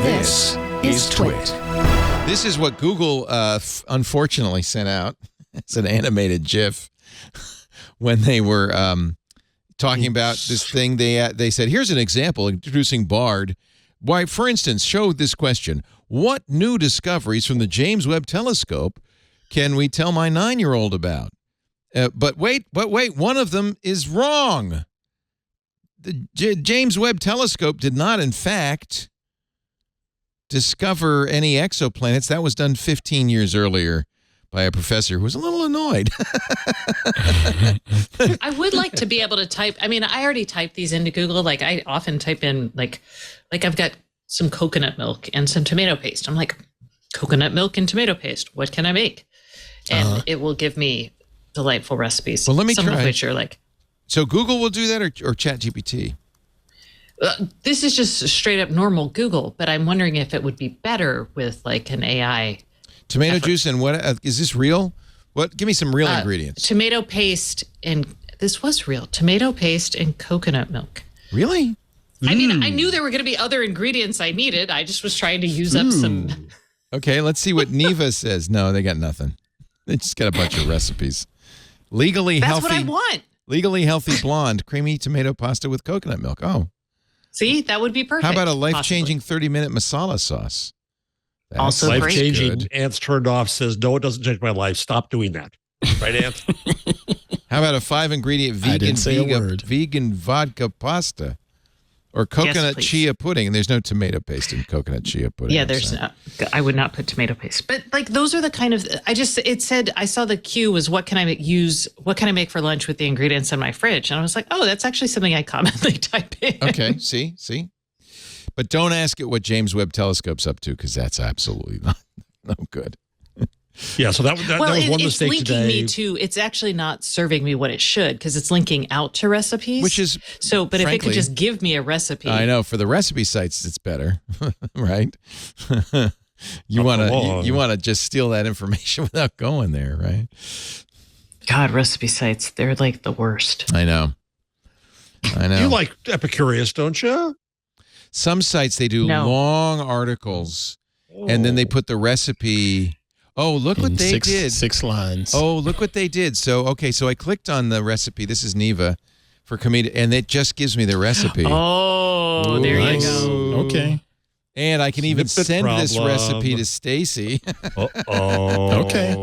This is TWiT. This is what Google unfortunately sent out. It's an animated GIF when they were talking about this thing. They said, here's an example introducing Bard. Why, for instance, show this question. What new discoveries from the James Webb Telescope can we tell my 9-year-old about? But wait, one of them is wrong. The James Webb Telescope did not, in fact, discover any exoplanets. That was done 15 years earlier by a professor who was a little annoyed. I would like to be able to type. I mean, I already type these into Google. Like I often type in like I've got some coconut milk and some tomato paste. I'm like, coconut milk and tomato paste. What can I make? And it will give me delightful recipes. Well, let me some try. Of which are like. So Google will do that, or ChatGPT? This is just straight up normal Google, but I'm wondering if it would be better with like an AI. Tomato juice and what? Is this real? What? Give me some real ingredients. Tomato paste and this was real. Tomato paste and coconut milk. Really? I mean, I knew there were going to be other ingredients I needed. I just was trying to use up some. Okay, let's see what Neva says. No, they got nothing. They just got a bunch of recipes. Legally healthy. That's what I want. Legally healthy blonde creamy tomato pasta with coconut milk. Oh. See, that would be perfect. How about a life-changing 30-minute masala sauce? That's also life-changing. Ant's turned off says, no, it doesn't change my life. Stop doing that. Right, Ant? How about a 5-ingredient vegan vodka pasta? Or coconut chia pudding. And there's no tomato paste in coconut chia pudding. Yeah, there's not. I would not put tomato paste. But like those are the kind of, it said, I saw the cue was what can I make for lunch with the ingredients in my fridge? And I was like, oh, that's actually something I commonly type in. Okay, see? But don't ask it what James Webb Telescope's up to, because that's absolutely no good. Yeah, so that was one mistake it's linking me to, it's actually not serving me what it should, because it's linking out to recipes. Which is, so, but frankly, if it could just give me a recipe. I know, for the recipe sites, it's better, right? You want to just steal that information without going there, right? God, recipe sites, they're like the worst. I know. You like Epicurious, don't you? Some sites, they do long articles, and then they put the recipe... Oh, look what they did. 6 lines. Oh, look what they did. So I clicked on the recipe. This is Neva for comedian, and it just gives me the recipe. Oh, there you go. Okay. And I can even send this recipe to Stacey. Okay.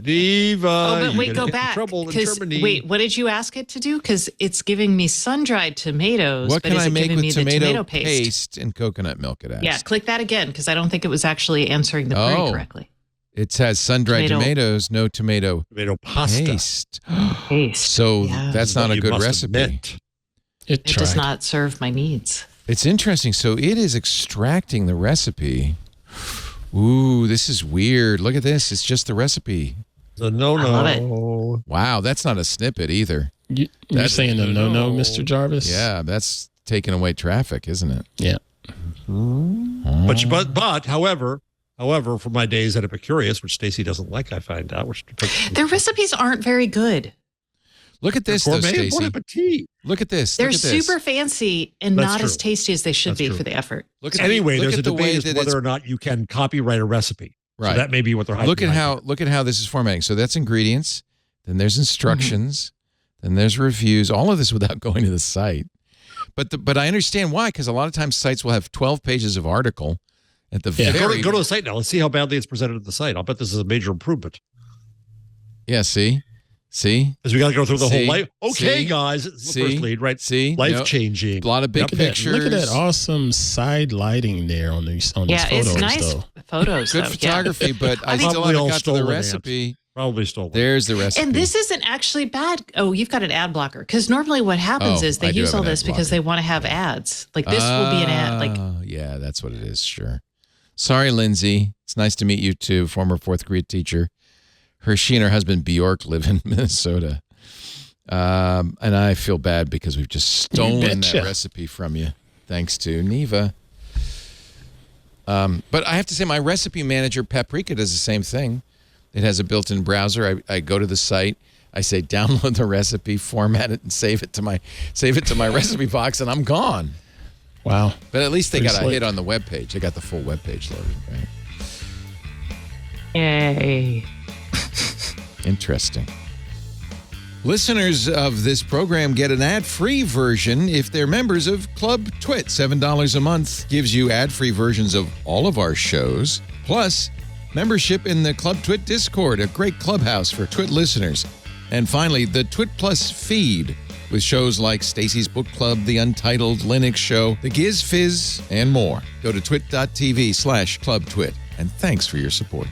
Neva. Oh, but wait, go back. Wait, what did you ask it to do? Because it's giving me sun-dried tomatoes. What can I make with tomato paste? paste and coconut milk? It asks. Yeah, click that again, because I don't think it was actually answering the query correctly. It has sun-dried tomatoes, no tomato pasta. Paste. So that's not a good recipe. It does not serve my needs. It's interesting. So it is extracting the recipe. Ooh, this is weird. Look at this. It's just the recipe. The no-no. I love it. Wow, that's not a snippet either. You're saying a no-no, Mr. Jarvis? Yeah, that's taking away traffic, isn't it? Yeah. But however, for my days at Epicurious, which Stacey doesn't like, I find out. Their recipes aren't very good. Look at this, though, Stacey. Bon appetit. Look at this. They're super fancy and not as tasty as they should be for the effort. There's a debate as to whether or not you can copyright a recipe. Right. So that may be what they're hyping. Look at how this is formatting. So that's ingredients. Then there's instructions. Then there's reviews. All of this without going to the site. But I understand why, because a lot of times sites will have 12 pages of article. At the go to the site now. Let's see how badly it's presented at the site. I'll bet this is a major improvement. Yeah, see? Because we got to go through the whole life. Okay, guys. It's the first lead, right? Life-changing. A lot of big pictures. Look at that awesome side lighting there on these photos. Yeah, it's nice photos. Good photography, but I still haven't got to the recipe. Probably stolen. There's the recipe. And this isn't actually bad. Oh, you've got an ad blocker. Because normally what happens is they use all this because they want to have ads. Like this will be an ad. Yeah, that's what it is, sure. Sorry, Lindsay. It's nice to meet you too, former 4th grade teacher. She and her husband Bjork live in Minnesota. And I feel bad because we've just stolen that recipe from you, thanks to Neva. But I have to say, my recipe manager, Paprika, does the same thing. It has a built-in browser. I go to the site. I say, download the recipe, format it, and save it to my recipe box, and I'm gone. Wow. But at least they Pretty got slick. a hit on the webpage. They got the full webpage loaded, right? Yay. Interesting. Listeners of this program get an ad-free version if they're members of Club TWiT. $7 a month gives you ad-free versions of all of our shows, plus membership in the Club TWiT Discord, a great clubhouse for TWiT listeners. And finally, the TWiT Plus feed with shows like Stacey's Book Club, The Untitled Linux Show, The Giz Fizz, and more. Go to twit.tv/clubtwit. And thanks for your support.